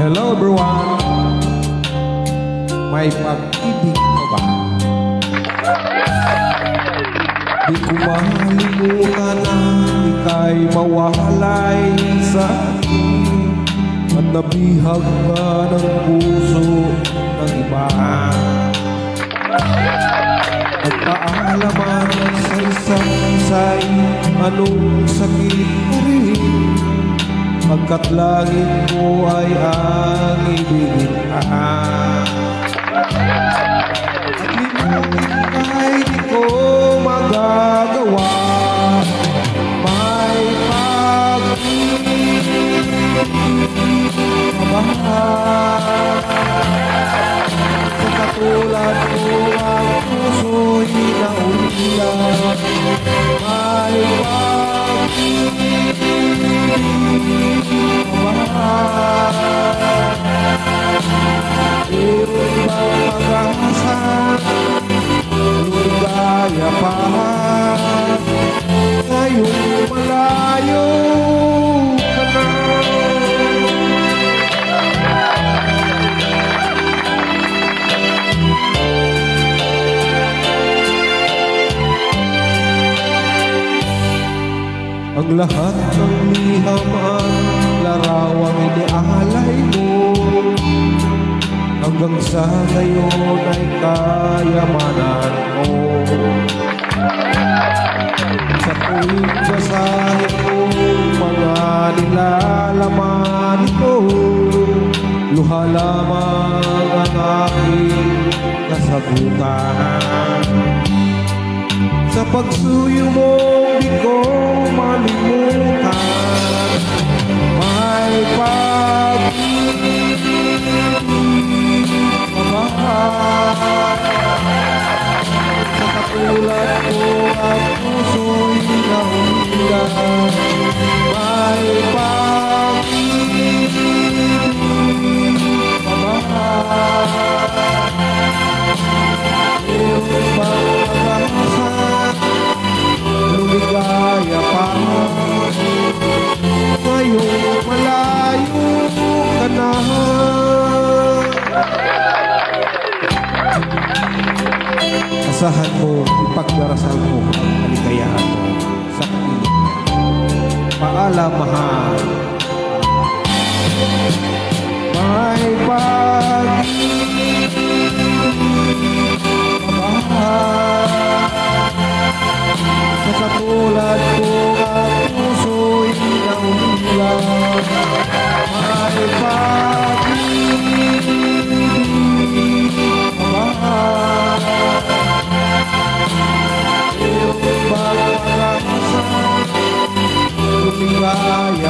Hello everyone! May pag-ibig ka ba? Di ko mahalimutan na ika'y mawalay sa akin at nabihag ka ng puso ng iba. Nagpaalaman sa isang isay anong sakit mo rin, pagkat langit mo ay ang ibigin ka. At limutin kahit di ko magagawa, may pag-ibig ka ba? Sa katulad ko ang puso'y naulilan, may pag-ibig meron bang pag-asa, lumigaya pa ngayong malayo ka na? Ang lahat ng liham at larawang inialay mo, hanggang sa ngayon ay kayamanan mo. Sa tuwing basahin mo mga nilalaman ito, luha lamang ang aking kasagutan. Sa pagsuyo mo di ko malimutan, may pag-ibig ka ba? Sa katulad ko ang puso'y naulilan, may pag-ibig ka ba? Meron bang pag-asa, lumigaya pa ngayong malayo ka na? Asahan mo, ipagdarasal mo ang kaligayahan mo sa piling. Paalam, mahal. May pag-ibig ka ba? Sa katulad ko ang puso'y naulilan, may pag-ibig ka ba? Meron bang pag-asa, lumigaya